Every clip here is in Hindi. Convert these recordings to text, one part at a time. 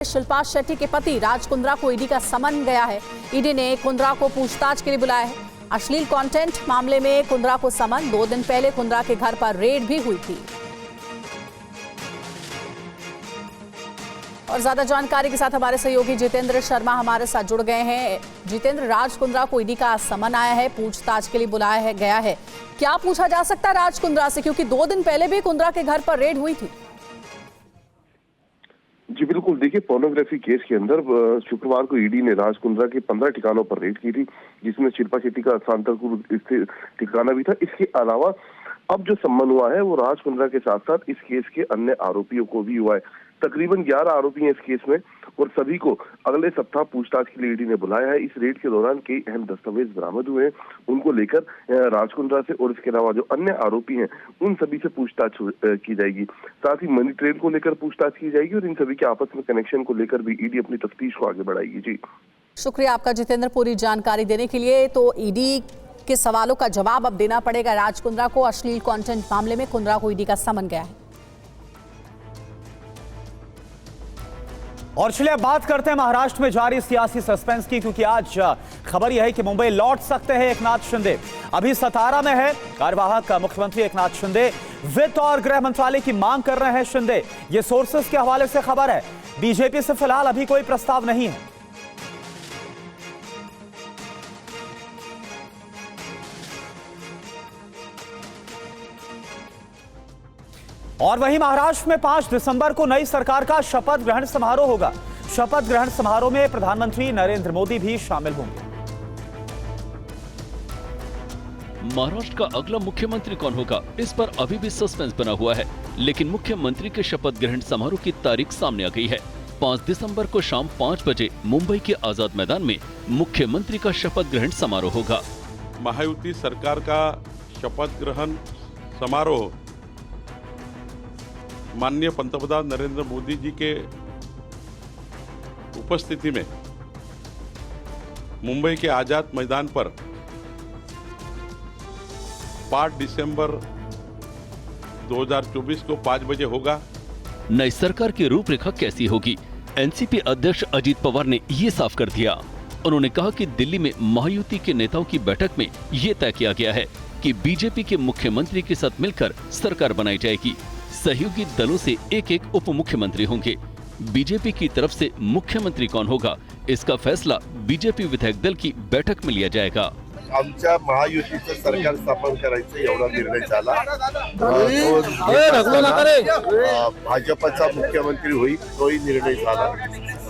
शिल्पा शेट्टी के पति राज कुंद्रा को ईडी का समन गया है। ईडी ने कुंद्रा को पूछताछ के लिए बुलाया है। अश्लील कंटेंट मामले में कुंद्रा को समन। 2 दिन पहले कुंद्रा के घर पर रेड भी हुई थी। और ज्यादा जानकारी के साथ हमारे सहयोगी जितेंद्र शर्मा हमारे साथ जुड़ गए हैं। जितेंद्र, राज कुंद्रा को ईडी का समन आया है, पूछताछ के लिए बुलाया गया है। क्या पूछा जा सकता है राज कुंद्रा से, क्योंकि 2 दिन पहले भी कुंद्रा के घर पर रेड हुई थी? जी बिल्कुल, देखिए पोर्नोग्राफी केस के अंदर शुक्रवार को ईडी ने राज कुंद्रा के 15 ठिकानों पर रेड की थी, जिसमें शिल्पा शेट्टी का सांतरपुर स्थित ठिकाना भी था। इसके अलावा अब जो सम्मन हुआ है वो राज कुंद्रा के साथ साथ इस केस के अन्य आरोपियों को भी हुआ है। तकरीबन 11 आरोपी हैं इस केस में और सभी को अगले सप्ताह पूछताछ के लिए ईडी ने बुलाया है। इस रेड के दौरान कई अहम दस्तावेज बरामद हुए हैं, उनको लेकर राज कुंद्रा से और इसके अलावा जो अन्य आरोपी हैं उन सभी से पूछताछ की जाएगी। साथ ही मनी ट्रेल को लेकर पूछताछ की जाएगी और इन सभी के आपस में कनेक्शन को लेकर भी ईडी अपनी तफ्तीश को आगे बढ़ाएगी। जी शुक्रिया आपका जितेंद्र, पूरी जानकारी देने के लिए। तो ईडी के सवालों का जवाब अब देना पड़ेगा राज कुंद्रा को। अश्लील कंटेंट मामले में कुंद्रा को ईडी का समन गया है। और चलिए अब बात करते हैं महाराष्ट्र में जारी सियासी सस्पेंस की, क्योंकि आज खबर यह है कि मुंबई लौट सकते हैं एकनाथ शिंदे। अभी सतारा में है कार्यवाहक मुख्यमंत्री एकनाथ शिंदे। वित्त और गृह मंत्रालय की मांग कर रहे हैं शिंदे। ये सोर्सेस के हवाले से खबर है। बीजेपी से फिलहाल अभी कोई प्रस्ताव नहीं है। और वहीं महाराष्ट्र में 5 दिसंबर को नई सरकार का शपथ ग्रहण समारोह होगा। शपथ ग्रहण समारोह में प्रधानमंत्री नरेंद्र मोदी भी शामिल होंगे। महाराष्ट्र का अगला मुख्यमंत्री कौन होगा, इस पर अभी भी सस्पेंस बना हुआ है। लेकिन मुख्यमंत्री के शपथ ग्रहण समारोह की तारीख सामने आ गई है। 5 दिसंबर को शाम 5 बजे मुंबई के आजाद मैदान में मुख्यमंत्री का शपथ ग्रहण समारोह होगा। महायुति सरकार का शपथ ग्रहण समारोह माननीय पंतप्रधान नरेंद्र मोदी जी के उपस्थिति में मुंबई के आजाद मैदान पर 5 दिसंबर 2024 को 5 बजे होगा। नई सरकार की रूपरेखा कैसी होगी, एनसीपी अध्यक्ष अजीत पवार ने ये साफ कर दिया। उन्होंने कहा कि दिल्ली में महायुति के नेताओं की बैठक में ये तय किया गया है कि बीजेपी के मुख्यमंत्री के साथ मिलकर सरकार बनाई जाएगी। सहयोगी दलों से एक उप मुख्यमंत्री होंगे। बीजेपी की तरफ से मुख्यमंत्री कौन होगा, इसका फैसला बीजेपी विधायक दल की बैठक में लिया जाएगा। आमच्या महायुतीचं सरकार स्थापन करायचं एवढा निर्णय झाला। भाजपचा मुख्यमंत्री होईल तोही निर्णय झाला।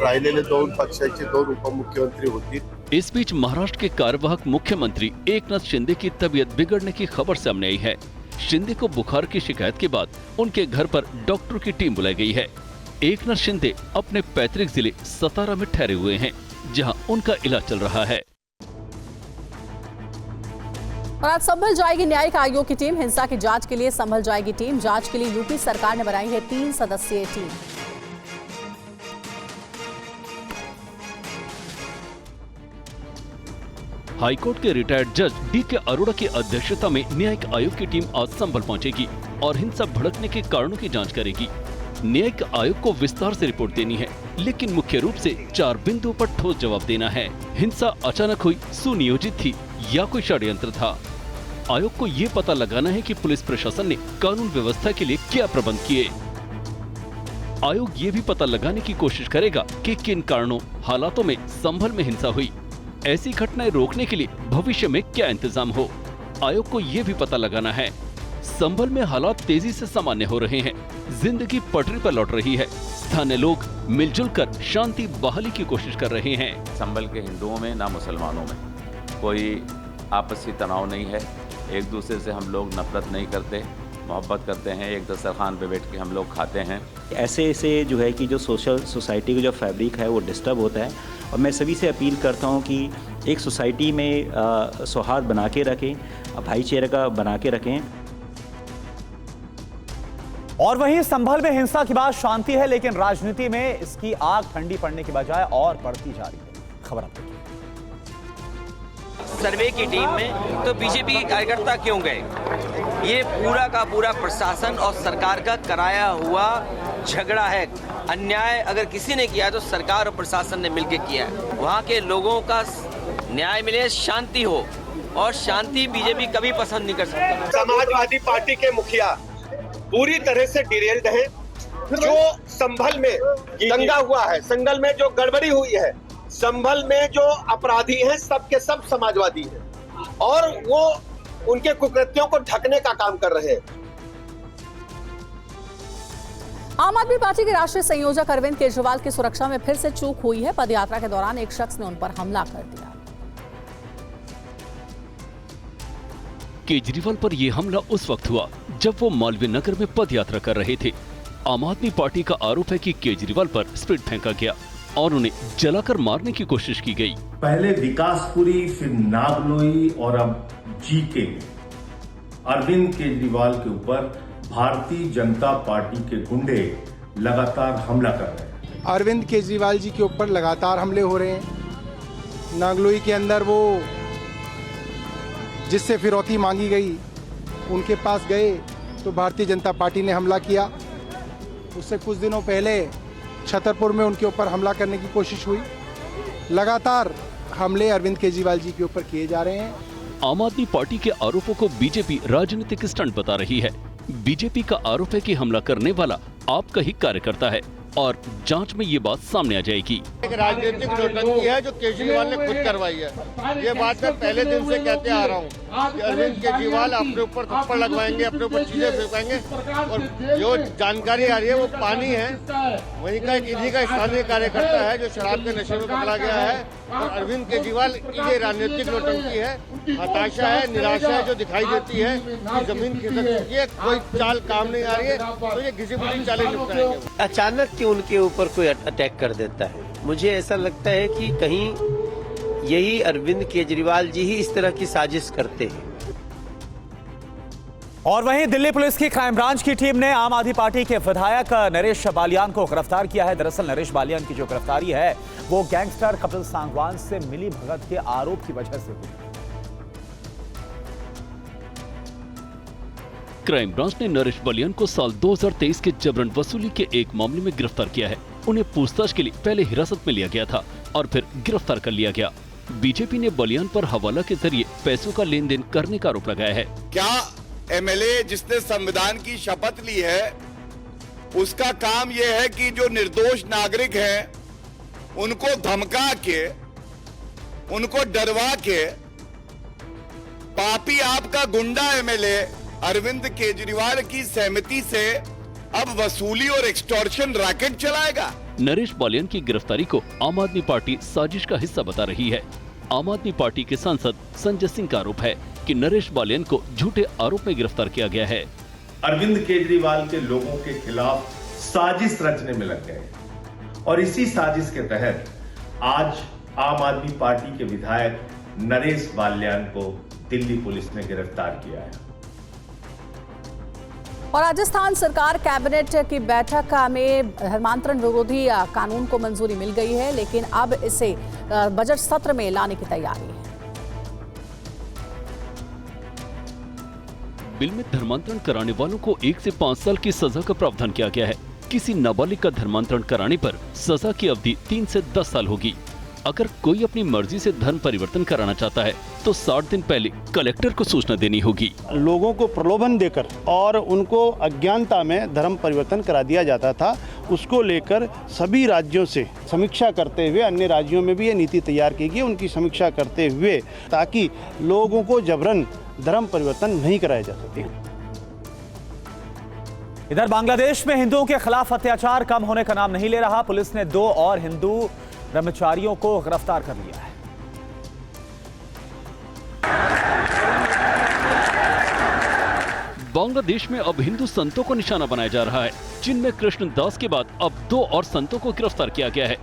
राहिलेले 2 पक्षाचे 2 उपमुख्यमंत्री होतील। इस बीच महाराष्ट्र के कार्यवाहक मुख्यमंत्री एकनाथ शिंदे की तबीयत बिगड़ने की खबर सामने आई है। शिंदे को बुखार की शिकायत के बाद उनके घर पर डॉक्टर की टीम बुलाई गई है। एकनाथ शिंदे अपने पैतृक जिले सतारा में ठहरे हुए हैं, जहां उनका इलाज चल रहा है। और आज संभल जाएगी न्यायिक आयोग की टीम। हिंसा की जांच के लिए संभल जाएगी टीम। जांच के लिए यूपी सरकार ने बनाई है 3 सदस्यीय टीम। हाईकोर्ट के रिटायर्ड जज डी.के. अरोड़ा की अध्यक्षता में न्यायिक आयोग की टीम आज संभल पहुंचेगी और हिंसा भड़कने के कारणों की जांच करेगी। न्यायिक आयोग को विस्तार से रिपोर्ट देनी है, लेकिन मुख्य रूप से 4 बिंदुओं पर ठोस जवाब देना है। हिंसा अचानक हुई, सुनियोजित थी या कोई षड्यंत्र था। आयोग को ये पता लगाना है कि पुलिस प्रशासन ने कानून व्यवस्था के लिए क्या प्रबंध किए। आयोग ये भी पता लगाने की कोशिश करेगा कि किन कारणों, हालातों में संभल में हिंसा हुई। ऐसी घटनाएं रोकने के लिए भविष्य में क्या इंतजाम हो। आयोग को ये भी पता लगाना है संभल में हालात तेजी से सामान्य हो रहे हैं, जिंदगी पटरी पर लौट रही है। स्थानीय लोग मिलजुल कर शांति बहाली की कोशिश कर रहे हैं। संभल के हिंदुओं में ना मुसलमानों में कोई आपसी तनाव नहीं है। एक दूसरे से हम लोग नफरत नहीं करते, मोहब्बत करते हैं। एक दस्तरखान पे बैठ के हम लोग खाते हैं। ऐसे जो है कि जो सोसाइटी का जो फैब्रिक है वो डिस्टर्ब होता है। और मैं सभी से अपील करता हूं कि एक सोसाइटी में सौहार्द बना के रखें, भाईचारा बना के रखें। और वहीं संभल में हिंसा के बाद शांति है, लेकिन राजनीति में इसकी आग ठंडी पड़ने की बजाय और बढ़ती जा रही है। खबर आप देखिए। सर्वे की टीम में तो बीजेपी के कार्यकर्ता क्यों गए? ये पूरा का पूरा प्रशासन और सरकार का कराया हुआ झगड़ा है। अन्याय अगर किसी ने किया है तो सरकार और प्रशासन ने मिलकर किया है। वहाँ के लोगों का न्याय मिले, शांति हो, और शांति बीजेपी कभी पसंद नहीं कर सकता। समाजवादी पार्टी के मुखिया पूरी तरह से डिरेल्ड हैं। जो संभल में दंगा हुआ है, संभल में जो गड़बड़ी हुई है, संभल में जो अपराधी हैं सब के सब समाजवादी हैं और वो उनके कुकृत्यों को ढकने का काम कर रहे हैं। आम आदमी पार्टी के राष्ट्रीय संयोजक अरविंद केजरीवाल की सुरक्षा में फिर से चूक हुई है। पदयात्रा के दौरान एक शख्स ने उन पर हमला कर दिया। केजरीवाल पर यह हमला उस वक्त हुआ जब वो मालवीय नगर में पदयात्रा कर रहे थे। आम आदमी पार्टी का आरोप है कि केजरीवाल पर स्प्रिट फेंका गया और उन्हें जलाकर मारने की कोशिश की गई। पहले विकासपुरी, फिर नागलोई और अब जीके अरविंद केजरीवाल के ऊपर भारतीय जनता पार्टी के गुंडे लगातार हमला कर रहे हैं। अरविंद केजरीवाल जी के ऊपर लगातार हमले हो रहे हैं। नागलोई के अंदर वो जिससे फिरौती मांगी गई उनके पास गए तो भारतीय जनता पार्टी ने हमला किया। उससे कुछ दिनों पहले छतरपुर में उनके ऊपर हमला करने की कोशिश हुई। लगातार हमले अरविंद केजरीवाल जी के ऊपर किए जा रहे हैं। आम आदमी पार्टी के आरोपों को बीजेपी राजनीतिक स्टंट बता रही है। बीजेपी का आरोप है कि हमला करने वाला आपका ही कार्यकर्ता है और जांच में ये बात सामने आ जाएगी। एक राजनीतिक नोटंकी है जो केजरीवाल ने खुद करवाई है। ये बात मैं पहले दिन से कहते आ रहा हूँ कि अरविंद केजरीवाल अपने ऊपर थप्पड़ लगवाएंगे, अपने ऊपर चीजें फेंकेंगे और जो जानकारी आ रही है वो पानी है। वहीं का इन्हीं का स्थानीय कार्यकर्ता है जो शराब के नशे में पकड़ा गया है और अरविंद केजरीवाल ये राजनीतिक नोटंकी है, हताशा है, निराशा है जो दिखाई देती है कि जमीन खिसक चुकी है, कोई चाल काम नहीं आ रही है तो ये घिसी पिटी चालें निपटाएंगे। अचानक क्यों उनके ऊपर कोई अटैक कर देता है? मुझे ऐसा लगता है कि कहीं यही अरविंद केजरीवाल जी ही इस तरह की साजिश करते हैं। और वहीं दिल्ली पुलिस की क्राइम ब्रांच की टीम ने आम आदमी पार्टी के विधायक नरेश बालियान को गिरफ्तार किया है। दरअसल नरेश बालियान की जो गिरफ्तारी है वो गैंगस्टर कपिल सांगवान से मिली भगत के आरोप की वजह से हुई। क्राइम ब्रांच ने नरेश बालियान को साल 2023 के जबरन वसूली के एक मामले में गिरफ्तार किया है। उन्हें पूछताछ के लिए पहले हिरासत में लिया गया था और फिर गिरफ्तार कर लिया गया। बीजेपी ने बालियान पर हवाला के जरिए पैसों का लेन देन करने का आरोप लगाया है। क्या एमएलए जिसने संविधान की शपथ ली है उसका काम यह है कि जो निर्दोष नागरिक हैं उनको धमका के, उनको डरवा के पापी आपका गुंडा एमएलए अरविंद केजरीवाल की सहमति से अब वसूली और एक्सटॉर्शन रैकेट चलाएगा। नरेश बालियान की गिरफ्तारी को आम आदमी पार्टी साजिश का हिस्सा बता रही है। आम आदमी पार्टी के सांसद संजय सिंह का आरोप है कि नरेश बालियान को झूठे आरोप में गिरफ्तार किया गया है। अरविंद केजरीवाल के लोगों के खिलाफ साजिश रचने में लग गए और इसी साजिश के तहत आज आम आदमी पार्टी के विधायक नरेश बालियान को दिल्ली पुलिस ने गिरफ्तार किया है। और राजस्थान सरकार कैबिनेट की बैठक में धर्मांतरण विरोधी कानून को मंजूरी मिल गई है, लेकिन अब इसे बजट सत्र में लाने की तैयारी है। बिल में धर्मांतरण कराने वालों को 1 से 5 साल की सजा का प्रावधान किया गया है। किसी नाबालिग का धर्मांतरण कराने पर सजा की अवधि 3 से 10 साल होगी। अगर कोई अपनी मर्जी से धर्म परिवर्तन कराना चाहता है तो 60 दिन पहले कलेक्टर को सूचना देनी होगी। लोगों को प्रलोभन देकर और उनको अज्ञानता में धर्म परिवर्तन करा दिया जाता था, उसको लेकर सभी राज्यों से समीक्षा करते हुए अन्य राज्यों में भी ये नीति तैयार की गई, उनकी समीक्षा करते हुए ताकि लोगों को जबरन धर्म परिवर्तन नहीं कराया जा सके। इधर बांग्लादेश में हिंदुओं के खिलाफ अत्याचार कम होने का नाम नहीं ले रहा। पुलिस ने 2 और हिंदू ब्रह्मचारियों को गिरफ्तार कर लिया है। बांग्लादेश में अब हिंदू संतों को निशाना बनाया जा रहा है, जिनमें कृष्ण दास के बाद अब 2 और संतों को गिरफ्तार किया गया है।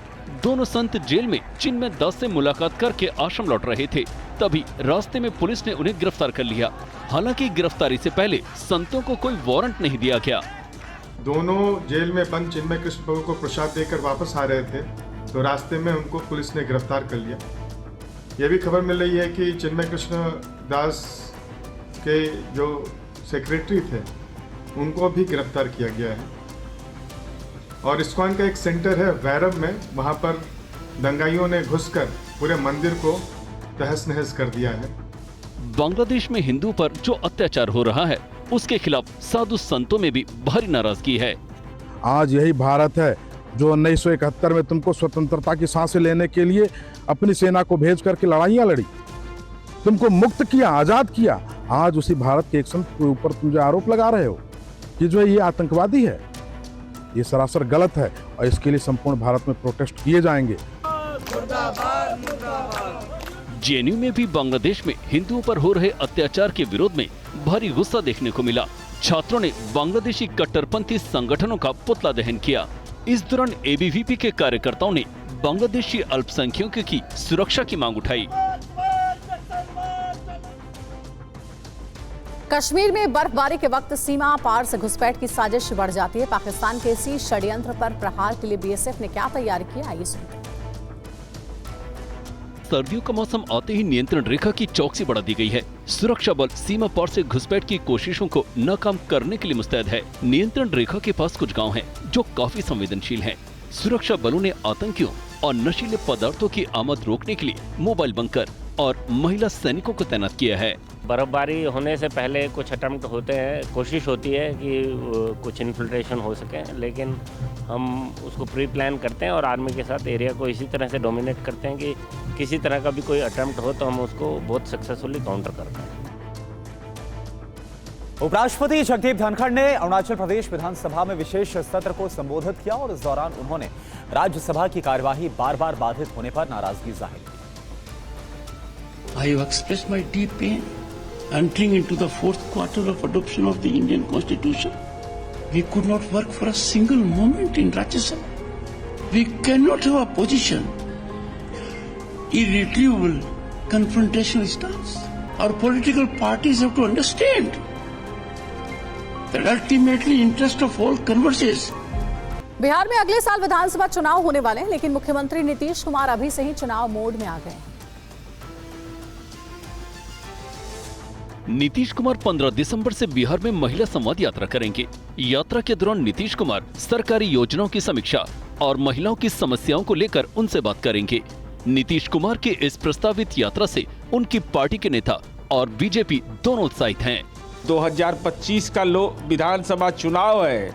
दोनों संत जेल में चिन्मय दास से मुलाकात करके आश्रम लौट रहे थे, तभी रास्ते में पुलिस ने उन्हें गिरफ्तार कर लिया। हालांकि गिरफ्तारी से पहले संतों को कोई वारंट नहीं दिया गया। दोनों जेल में बंद चिन्मय कृष्ण प्रभु को प्रसाद देकर वापस आ रहे थे तो रास्ते में उनको पुलिस ने गिरफ्तार कर लिया। यह भी खबर मिल रही है कि चिन्मय कृष्ण दास के जो सेक्रेटरी थे उनको भी गिरफ्तार किया गया है। और इस्कॉन का एक सेंटर है वैरव में, वहाँ पर दंगाइयों ने घुसकर पूरे मंदिर को तहस नहस कर दिया है। बांग्लादेश में हिंदुओं पर जो अत्याचार हो रहा है उसके खिलाफ साधु संतों में भी भारी नाराजगी है। आज यही भारत है जो 1971 में तुमको स्वतंत्रता की सांसें लेने के लिए अपनी सेना को भेज करके लड़ाइयाँ लड़ी, तुमको मुक्त किया, आजाद किया। आज उसी भारत के एक संत के ऊपर तुम जो आरोप लगा रहे हो कि जो ये आतंकवादी है, ये सरासर गलत है और इसके लिए संपूर्ण भारत में प्रोटेस्ट किए जाएंगे। जेएनयू में भी बांग्लादेश में हिंदुओं पर हो रहे अत्याचार के विरोध में भारी गुस्सा देखने को मिला। छात्रों ने बांग्लादेशी कट्टरपंथी संगठनों का पुतला दहन किया। इस दौरान एबीवीपी के कार्यकर्ताओं ने बांग्लादेशी अल्पसंख्यकों की सुरक्षा की मांग उठाई। कश्मीर में बर्फबारी के वक्त सीमा पार से घुसपैठ की साजिश बढ़ जाती है। पाकिस्तान के इसी षड्यंत्र पर प्रहार के लिए बीएसएफ ने क्या तैयारी की, आइए सुनते हैं। सर्दियों का मौसम आते ही नियंत्रण रेखा की चौकसी बढ़ा दी गई है। सुरक्षा बल सीमा पार से घुसपैठ की कोशिशों को नाकाम करने के लिए मुस्तैद है। नियंत्रण रेखा के पास कुछ गांव हैं जो काफी संवेदनशील हैं। सुरक्षा बलों ने आतंकियों और नशीले पदार्थों की आमद रोकने के लिए मोबाइल बंकर और महिला सैनिकों को तैनात किया है। बर्फबारी होने से पहले कुछ अटेम्प्ट होते हैं, कोशिश होती है कि कुछ इन्फिल्ट्रेशन हो सके, लेकिन हम उसको प्री प्लान करते हैं और आर्मी के साथ एरिया को इसी तरह से डोमिनेट करते हैं कि किसी तरह का भी कोई अटेम्प्ट हो तो हम उसको बहुत सक्सेसफुली काउंटर करते हैं। उपराष्ट्रपति जगदीप धनखड़ ने अरुणाचल प्रदेश विधानसभा में विशेष सत्र को संबोधित किया और इस दौरान उन्होंने राज्यसभा की कार्यवाही बार बार बाधित होने पर नाराजगी जाहिर की। I have expressed my deep pain entering into the fourth quarter of adoption of the Indian Constitution. We could not work for a single moment in Rajya Sabha. We cannot have a position, irretrievable confrontational stance. Our political parties have to understand that ultimately interest of all converges. Bihar में अगले साल विधानसभा चुनाव होने वाले हैं, लेकिन मुख्यमंत्री नीतीश कुमार अभी से ही चुनाव मोड में आ गए हैं। नीतीश कुमार 15 दिसंबर से बिहार में महिला संवाद यात्रा करेंगे। यात्रा के दौरान नीतीश कुमार सरकारी योजनाओं की समीक्षा और महिलाओं की समस्याओं को लेकर उनसे बात करेंगे। नीतीश कुमार की इस प्रस्तावित यात्रा से उनकी पार्टी के नेता और बीजेपी दोनों उत्साहित हैं। 2025 का विधानसभा चुनाव है,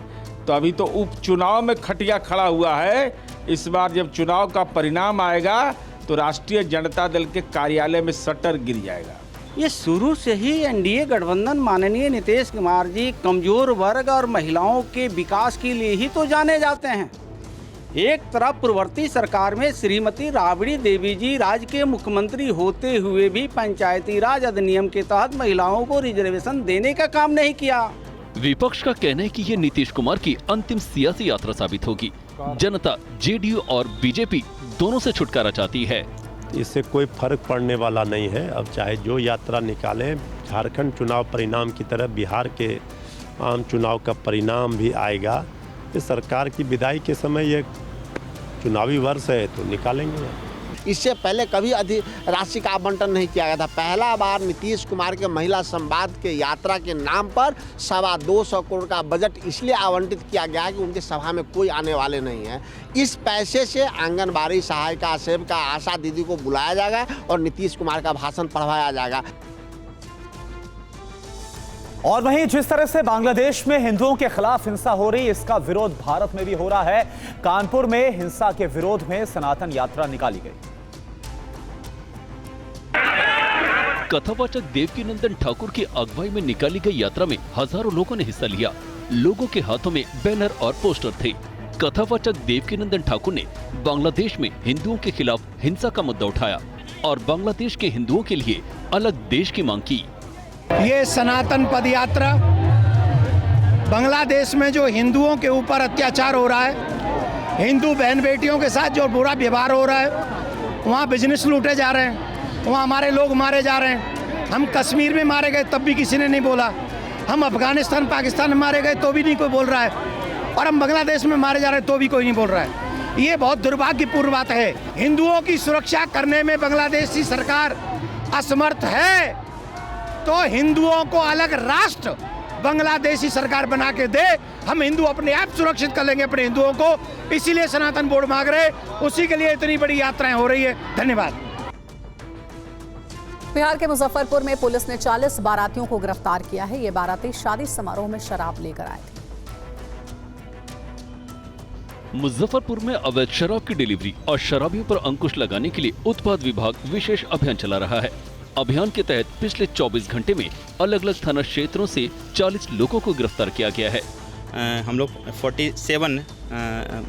तो अभी तो उपचुनाव में खटिया खड़ा हुआ है। इस बार जब चुनाव का परिणाम आएगा तो राष्ट्रीय जनता दल के कार्यालय में शटर गिर जाएगा। ये शुरू से ही एनडीए गठबंधन माननीय नीतीश कुमार जी कमजोर वर्ग और महिलाओं के विकास के लिए ही तो जाने जाते हैं। एक तरफ पूर्ववर्ती सरकार में श्रीमती राबड़ी देवी जी राज्य के मुख्यमंत्री होते हुए भी पंचायती राज अधिनियम के तहत महिलाओं को रिजर्वेशन देने का काम नहीं किया। विपक्ष का कहना है कि ये नीतीश कुमार की अंतिम सियासी यात्रा साबित होगी। जनता जेडीयू और बीजेपी दोनों से छुटकारा चाहती है। इससे कोई फर्क पड़ने वाला नहीं है। अब चाहे जो यात्रा निकालें, झारखंड चुनाव परिणाम की तरह बिहार के आम चुनाव का परिणाम भी आएगा। इस सरकार की विदाई के समय ये चुनावी वर्ष है तो निकालेंगे। इससे पहले कभी अधिक राशि का आवंटन नहीं किया गया था। पहला बार नीतीश कुमार के महिला संवाद के यात्रा के नाम पर 225 करोड़ का बजट इसलिए आवंटित किया गया है कि उनके सभा में कोई आने वाले नहीं है। इस पैसे से आंगनबाड़ी सहायिका, सेविका, आशा दीदी को बुलाया जाएगा और नीतीश कुमार का भाषण पढ़वाया जाएगा। और वहीं जिस तरह से बांग्लादेश में हिंदुओं के खिलाफ हिंसा हो रही, इसका विरोध भारत में भी हो रहा है। कानपुर में हिंसा के विरोध में सनातन यात्रा निकाली गई। कथावाचक देवकीनंदन ठाकुर की अगुवाई में निकाली गई यात्रा में हजारों लोगों ने हिस्सा लिया। लोगों के हाथों में बैनर और पोस्टर थे। कथावाचक देवकीनंदन ठाकुर ने बांग्लादेश में हिंदुओं के खिलाफ हिंसा का मुद्दा उठाया और बांग्लादेश के हिंदुओं के लिए अलग देश की मांग की। ये सनातन पद यात्रा बांग्लादेश में जो हिंदुओं के ऊपर अत्याचार हो रहा है, हिंदू बहन बेटियों के साथ जो बुरा व्यवहार हो रहा है, वहाँ बिजनेस लूटे जा रहे हैं, वहाँ हमारे लोग मारे जा रहे हैं। हम कश्मीर में मारे गए तब भी किसी ने नहीं बोला। हम अफगानिस्तान पाकिस्तान में मारे गए तो भी नहीं कोई बोल रहा है, और हम बांग्लादेश में मारे जा रहे हैं तो भी कोई नहीं बोल रहा है। ये बहुत दुर्भाग्यपूर्ण बात है। हिंदुओं की सुरक्षा करने में बांग्लादेशी सरकार असमर्थ है तो हिंदुओं को अलग राष्ट्र बांग्लादेशी सरकार बना के दे, हम हिंदू अपने आप सुरक्षित कर लेंगे अपने हिंदुओं को। इसीलिए सनातन बोर्ड मांग रहे, उसी के लिए इतनी बड़ी यात्राएं हो रही है। धन्यवाद। बिहार के मुजफ्फरपुर में पुलिस ने 40 बारातियों को गिरफ्तार किया है। ये बाराती शादी समारोह में शराब लेकर आए थे। मुजफ्फरपुर में अवैध शराब की डिलीवरी और शराबियों पर अंकुश लगाने के लिए उत्पाद विभाग विशेष अभियान चला रहा है। अभियान के तहत पिछले 24 घंटे में अलग अलग थाना क्षेत्रों से 40 लोगों को गिरफ्तार किया गया है। हम लोग 47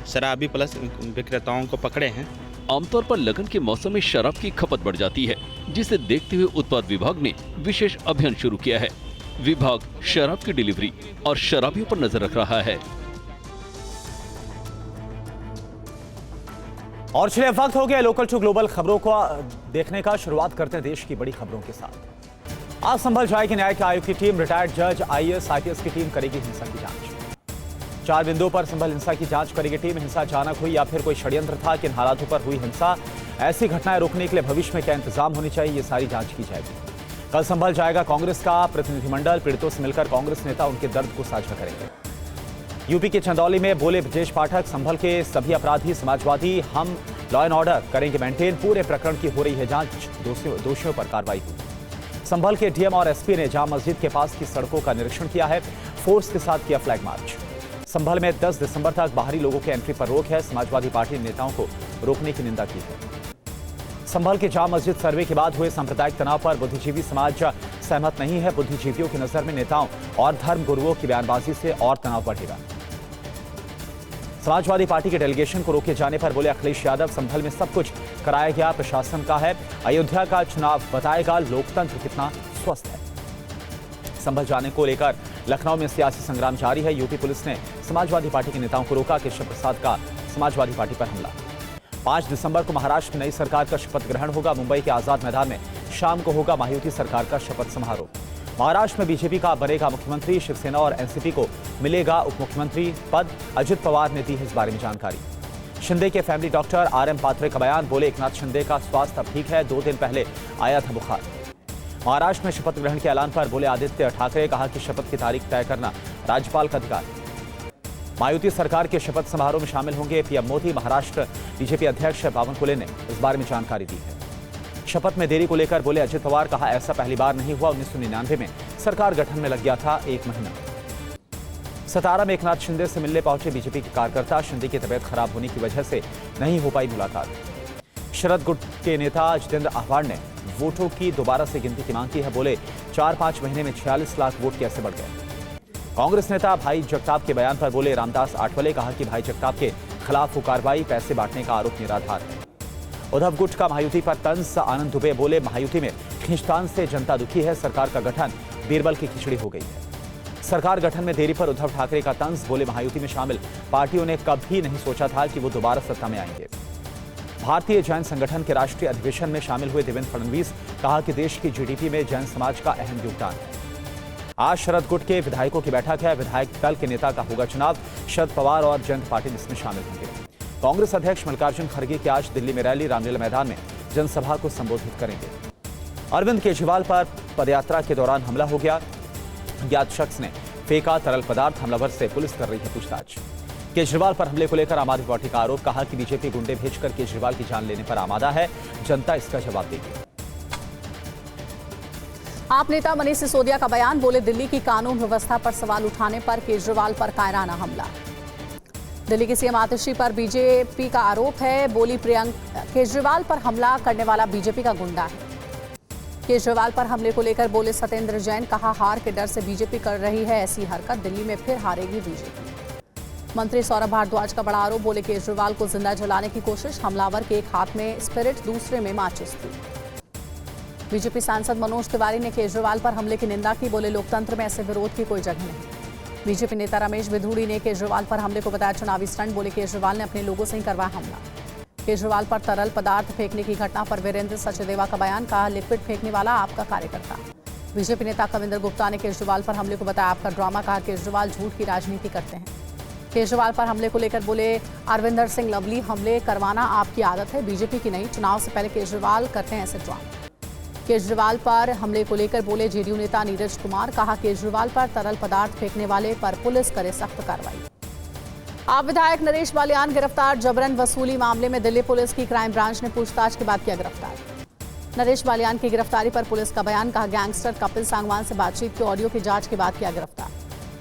शराबी प्लस विक्रेताओं को पकड़े हैं। आमतौर पर लगन के मौसम में शराब की खपत बढ़ जाती है, जिसे देखते हुए उत्पाद विभाग ने विशेष अभियान शुरू किया है। विभाग शराब की डिलीवरी और शराबियों पर नजर रख रहा है। और चलिए वक्त हो गया लोकल टू ग्लोबल खबरों को देखने का। शुरुआत करते हैं देश की बड़ी खबरों के साथ। आज संभल जाएगी न्यायिक आयोग की टीम। रिटायर्ड जज, IAS, IPS की टीम करेगी हिंसा की जांच। 4 बिंदुओं पर संभल हिंसा की जांच करेगी टीम। हिंसा अचानक हुई या फिर कोई षड्यंत्र था, किन हालातों पर हुई हिंसा, ऐसी घटनाएं रोकने के लिए भविष्य में क्या इंतजाम होने चाहिए, ये सारी जांच की जाएगी। कल संभल जाएगा कांग्रेस का प्रतिनिधिमंडल। पीड़ितों से मिलकर कांग्रेस नेता उनके दर्द को साझा करेंगे। यूपी के चंदौली में बोले ब्रजेश पाठक, संभल के सभी अपराधी समाजवादी, हम लॉ एंड ऑर्डर करेंगे मेंटेन। पूरे प्रकरण की हो रही है जांच, दोषियों पर कार्रवाई हुई। संभल के डीएम और एसपी ने जामा मस्जिद के पास की सड़कों का निरीक्षण किया है। फोर्स के साथ किया फ्लैग मार्च। संभल में 10 दिसंबर तक बाहरी लोगों के एंट्री पर रोक है। समाजवादी पार्टी नेताओं को रोकने की निंदा की है। संभल के जामा मस्जिद सर्वे के बाद हुए सांप्रदायिक तनाव पर बुद्धिजीवी समाज सहमत नहीं है। बुद्धिजीवियों की नजर में नेताओं और धर्म गुरुओं की बयानबाजी से और तनाव बढ़ेगा। समाजवादी पार्टी के डेलीगेशन को रोके जाने पर बोले अखिलेश यादव, संभल में सब कुछ कराया गया प्रशासन का है। अयोध्या का चुनाव बताएगा लोकतंत्र कितना स्वस्थ है। संभल जाने को लेकर लखनऊ में सियासी संग्राम जारी है। यूपी पुलिस ने समाजवादी पार्टी के नेताओं को रोका। केशव प्रसाद का समाजवादी पार्टी पर हमला। 5 दिसंबर को महाराष्ट्र में नई सरकार का शपथ ग्रहण होगा। मुंबई के आजाद मैदान में शाम को होगा महायुति सरकार का शपथ समारोह। महाराष्ट्र में बीजेपी का बनेगा मुख्यमंत्री। शिवसेना और एनसीपी को मिलेगा उप मुख्यमंत्री पद। अजित पवार ने दी इस बारे में जानकारी। शिंदे के फैमिली डॉक्टर RM पात्रे का बयान, बोले एकनाथ शिंदे का स्वास्थ्य अब ठीक है, 2 दिन पहले आया था बुखार। महाराष्ट्र में शपथ ग्रहण के ऐलान पर बोले आदित्य ठाकरे, कहा कि शपथ की तारीख तय करना राज्यपाल का अधिकार। मायावती सरकार के शपथ समारोह में शामिल होंगे पीएम मोदी। महाराष्ट्र बीजेपी अध्यक्ष बावन कुले ने इस बारे में जानकारी दी है। शपथ में देरी को लेकर बोले अजित पवार, कहा ऐसा पहली बार नहीं हुआ। 1999 में सरकार गठन में लग गया था 1 महीना। सतारा में एकनाथ शिंदे से मिलने पहुंचे बीजेपी के कार्यकर्ता। शिंदे की तबीयत खराब होने की वजह से नहीं हो पाई मुलाकात। शरद गुट के नेता जितेंद्र आह्वान ने वोटों की दोबारा से गिनती की मांग की है। बोले 4-5 महीने में 46 लाख वोट कैसे बढ़ गए। कांग्रेस नेता भाई जगताप के बयान पर बोले रामदास आठवले, कहा कि भाई जगताप के खिलाफ हो कार्रवाई। पैसे बांटने का आरोप निराधार है। उद्धव गुट का महायुति पर तंज। आनंद दुबे बोले महायुति में खींचतान से जनता दुखी है। सरकार का गठन बीरबल की खिचड़ी हो गई है। सरकार गठन में देरी पर उद्धव ठाकरे का तंज। बोले महायुति में शामिल पार्टियों ने कभी नहीं सोचा था कि वो दोबारा सत्ता में आएंगे। भारतीय जैन संगठन के राष्ट्रीय अधिवेशन में शामिल हुए देवेंद्र फडणवीस, कहा कि देश की जीडीपी में जैन समाज का अहम योगदान है। आज शरद गुट के विधायकों की बैठक है। विधायक दल के नेता का होगा चुनाव। शरद पवार और जयंत पाटिल इसमें शामिल होंगे। कांग्रेस अध्यक्ष मल्लिकार्जुन खड़गे की आज दिल्ली में रैली। रामलीला मैदान में जनसभा को संबोधित करेंगे। अरविंद केजरीवाल पर पदयात्रा के दौरान हमला हो गया। ज्ञात शख्स ने फेंका तरल पदार्थ। हमलावर से पुलिस कर रही है पूछताछ। केजरीवाल पर हमले को लेकर आम आदमी पार्टी का आरोप, कहा कि बीजेपी गुंडे भेजकर केजरीवाल की जान लेने पर आमादा है। जनता इसका जवाब देगी। आप नेता मनीष सिसोदिया का बयान, बोले दिल्ली की कानून व्यवस्था पर सवाल उठाने पर केजरीवाल पर कायराना हमला। दिल्ली के सीएम आतिशी पर बीजेपी का आरोप है। बोली प्रियंका, केजरीवाल पर हमला करने वाला बीजेपी का गुंडा है। केजरीवाल पर हमले को लेकर बोले सत्येंद्र जैन, कहा हार के डर से बीजेपी कर रही है ऐसी हरकत। दिल्ली में फिर हारेगी बीजेपी। मंत्री सौरभ भारद्वाज का बड़ा आरोप, बोले केजरीवाल को जिंदा जलाने की कोशिश। हमलावर के एक हाथ में स्पिरिट, दूसरे में माचिस थी। बीजेपी सांसद मनोज तिवारी ने केजरीवाल पर हमले की निंदा की। बोले लोकतंत्र में ऐसे विरोध की कोई जगह नहीं। बीजेपी नेता रमेश बिधूड़ी ने केजरीवाल पर हमले को बताया चुनावी स्टंट। बोले केजरीवाल ने अपने लोगों से ही करवाया हमला। केजरीवाल पर तरल पदार्थ फेंकने की घटना पर वीरेंद्र सचदेवा का बयान, कहा लिक्विड फेंकने वाला आपका कार्यकर्ता। बीजेपी नेता कविंदर गुप्ता ने केजरीवाल पर हमले को बताया आपका ड्रामा, कहा केजरीवाल झूठ की राजनीति करते हैं। केजरीवाल पर हमले को लेकर बोले अरविंदर सिंह लवली, हमले करवाना आपकी आदत है, बीजेपी की नहीं। चुनाव से पहले केजरीवाल करते हैं ऐसे ड्रामा। केजरीवाल पर हमले को लेकर बोले जेडीयू नेता नीरज कुमार, कहा केजरीवाल पर तरल पदार्थ फेंकने वाले पर पुलिस करे सख्त कार्रवाई। आप विधायक नरेश बालियान गिरफ्तार, जबरन वसूली मामले में दिल्ली पुलिस की क्राइम ब्रांच ने पूछताछ के बाद किया गिरफ्तार। नरेश बालियान की गिरफ्तारी पर पुलिस का बयान, कहा गैंगस्टर कपिल सांगवान से बातचीत के ऑडियो की जांच के बाद किया गिरफ्तार।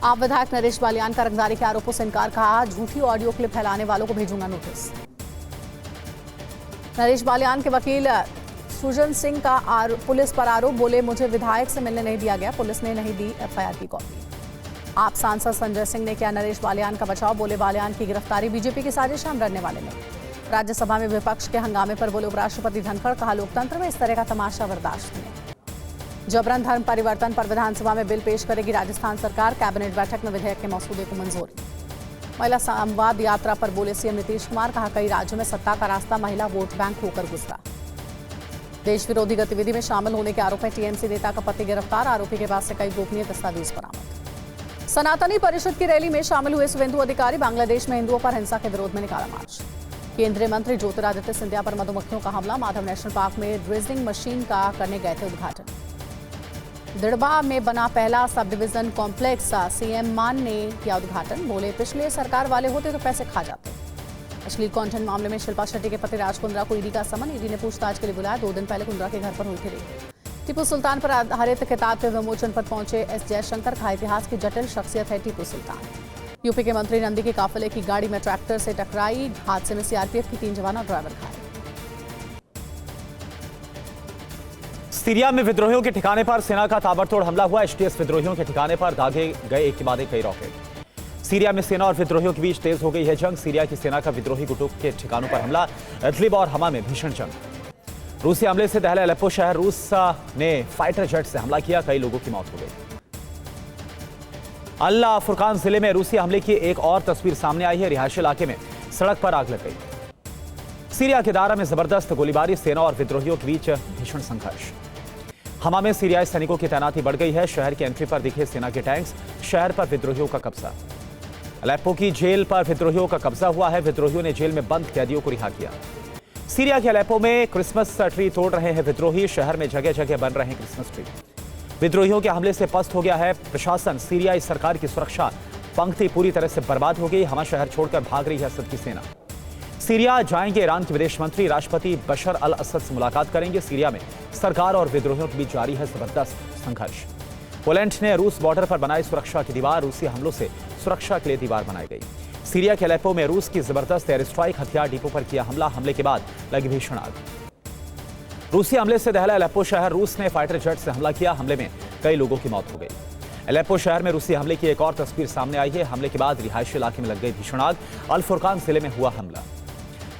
आप विधायक नरेश बालियान का रंगदारी के आरोपों से इनकार, कहा झूठी ऑडियो क्लिप फैलाने वालों को भेजूंगा नोटिस। नरेश बालियान के वकील सुजन सिंह का पुलिस पर आरोप, बोले मुझे विधायक से मिलने नहीं दिया गया, पुलिस ने नहीं दी एफआईआर की कॉपी। आप सांसद संजय सिंह ने किया नरेश बालियान का बचाव, बोले बालियान की गिरफ्तारी बीजेपी की साजिश, हम डरने वाले नहीं। राज्यसभा में विपक्ष के हंगामे पर बोले उपराष्ट्रपति धनखड़, कहा लोकतंत्र में इस तरह का तमाशा बर्दाश्त नहीं। जबरन धर्म परिवर्तन पर विधानसभा में बिल पेश करेगी राजस्थान सरकार, कैबिनेट बैठक में विधेयक के मसौदे को मंजूरी। महिला संवाद यात्रा पर बोले सीएम नीतीश कुमार, कहा कई राज्यों में सत्ता का रास्ता महिला वोट बैंक होकर गुजरा। देश विरोधी गतिविधि में शामिल होने के आरोप में टीएमसी नेता का पति गिरफ्तार, आरोपी के पास से कई गोपनीय दस्तावेज बरामद। सनातनी परिषद की रैली में शामिल हुए शुभेंदु अधिकारी, बांग्लादेश में हिंदुओं पर हिंसा के विरोध में निकाला मार्च। केंद्रीय मंत्री ज्योतिरादित्य सिंधिया पर मधुमक्खियों का हमला, माधव नेशनल पार्क में ड्रेजिंग मशीन का करने गए थे उद्घाटन। दिड़बा में बना पहला सब डिविजन कॉम्प्लेक्स, सीएम मान ने किया उद्घाटन, बोले पिछले सरकार वाले होते तो पैसे खा जाते। अश्लील कंटेंट मामले में शिल्पा शेट्टी के पति राज कुंद्रा को ईडी का समन, ईडी ने पूछताछ के लिए बुलाया। 2 दिन पहले कुंद्रा के घर पर हुई थी रेड। टीपू सुल्तान पर आधारित किताब के विमोचन पर पहुंचे एस जयशंकर, कहा इतिहास की जटिल शख्सियत है टीपू सुल्तान। यूपी के मंत्री नंदी के काफिले की गाड़ी में ट्रैक्टर से टकराई, हादसे में सीआरपीएफ की 3 जवान और ड्राइवर घायल। सीरिया में विद्रोहियों के ठिकाने पर सेना का ताबड़तोड़ हमला हुआ, एचटीएस विद्रोहियों के ठिकाने पर दागे गए एक के बाद एक कई रॉकेट। सीरिया में सेना और विद्रोहियों के बीच तेज हो गई है जंग, सीरिया की सेना का विद्रोही गुटों के ठिकानों पर हमला, इदलिब और हमा में भीषण जंग। रूसी हमले से दहले अलेप्पो शहर, रूस ने फाइटर जेट से हमला किया, कई लोगों की मौत हो गई। अल्लाह फुरकान जिले में रूसी हमले की एक और तस्वीर सामने आई है, रिहायशी इलाके में सड़क पर आग लग गई। सीरिया के दारा में जबरदस्त गोलीबारी, सेना और विद्रोहियों के बीच भीषण संघर्ष। हमा में सीरियाई सैनिकों की तैनाती बढ़ गई है, शहर के एंट्री पर दिखे सेना के टैंक्स, शहर पर विद्रोहियों का कब्जा। अलेप्पो की जेल पर विद्रोहियों का कब्जा हुआ है, विद्रोहियों ने जेल में बंद कैदियों को रिहा किया। सीरिया के अलेप्पो में क्रिसमस ट्री तोड़ रहे हैं विद्रोही, शहर में जगह जगह बन रहे हैं क्रिसमस ट्री। विद्रोहियों के हमले से पस्त हो गया है प्रशासन, सीरियाई सरकार की सुरक्षा पंक्ति पूरी तरह से बर्बाद हो गई, हमा शहर छोड़कर भाग रही है असद की सेना। सीरिया जाएंगे ईरान के विदेश मंत्री, राष्ट्रपति बशर अल असद से मुलाकात करेंगे। सीरिया में सरकार और विद्रोहियों के बीच जारी है जबरदस्त संघर्ष। पोलैंड ने रूस बॉर्डर पर बनाई सुरक्षा की दीवार, रूसी हमलों से सुरक्षा के लिए दीवार बनाई गई। सीरिया के अलेप्पो में रूस की जबरदस्त एयर स्ट्राइक, हथियार डिपो पर किया हमला, हमले के बाद लगी भीषण आग। रूसी हमले से दहला अलेप्पो शहर, रूस ने फाइटर जेट से हमला किया, हमले में कई लोगों की मौत हो गई। अलेप्पो शहर में रूसी हमले की एक और तस्वीर सामने आई है, हमले के बाद रिहायशी इलाके में लग गई भीषण आग, अल फुरकान जिले में हुआ हमला।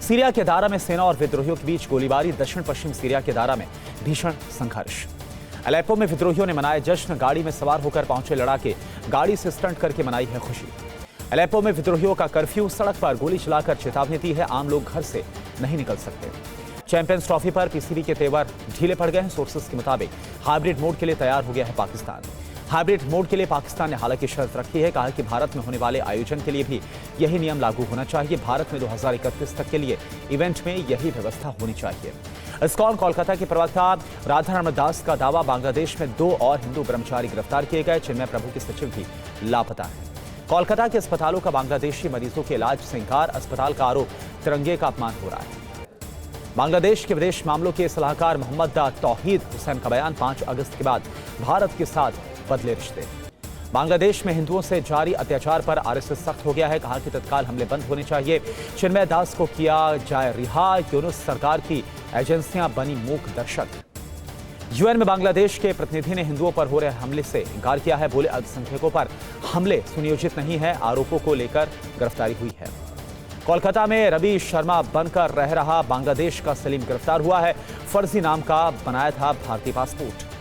सीरिया के दारा में सेना और विद्रोहियों के बीच गोलीबारी, दक्षिण पश्चिम सीरिया के दारा में भीषण संघर्ष। अलेप्पो में विद्रोहियों ने मनाए जश्न, गाड़ी में सवार होकर पहुंचे लड़ाके, गाड़ी से स्टंट करके मनाई है खुशी। अलेप्पो में विद्रोहियों का कर्फ्यू, सड़क पर गोली चलाकर चेतावनी दी है, आम लोग घर से नहीं निकल सकते। चैंपियंस ट्रॉफी पर पीसीबी के तेवर ढीले पड़ गए हैं, सोर्सेस के मुताबिक हाइब्रिड मोड के लिए तैयार हो गया है पाकिस्तान। हाइब्रिड मोड के लिए पाकिस्तान ने हालांकि शर्त रखी है, कहा कि भारत में होने वाले आयोजन के लिए भी यही नियम लागू होना चाहिए, भारत में 2031 तक के लिए इवेंट में यही व्यवस्था होनी चाहिए। इस्कॉन कोलकाता के प्रवक्ता राधा रमण दास का दावा, बांग्लादेश में 2 और हिंदू ब्रह्मचारी गिरफ्तार किए गए, चिन्मय प्रभु के सचिव भी लापता हैं। कोलकाता के अस्पतालों का बांग्लादेशी मरीजों के इलाज से इंकार, अस्पताल का आरोप तिरंगे का अपमान हो रहा है। बांग्लादेश के विदेश मामलों के सलाहकार मोहम्मद तौहीद हुसैन का बयान, 5 अगस्त के बाद भारत के साथ बदले रिश्ते। बांग्लादेश में हिंदुओं से जारी अत्याचार पर आरएसएस सख्त हो गया है, कहा कि तत्काल हमले बंद होने चाहिए, चिन्मय दास को किया जाए रिहा, यूनुस सरकार की एजेंसियां बनी मूक दर्शक। यूएन में बांग्लादेश के प्रतिनिधि ने हिंदुओं पर हो रहे हमले से इनकार किया है, बोले अल्पसंख्यकों पर हमले सुनियोजित नहीं है, आरोपों को लेकर गिरफ्तारी हुई है। कोलकाता में रवि शर्मा बनकर रह रहा बांग्लादेश का सलीम गिरफ्तार हुआ है, फर्जी नाम का बनाया था भारतीय पासपोर्ट।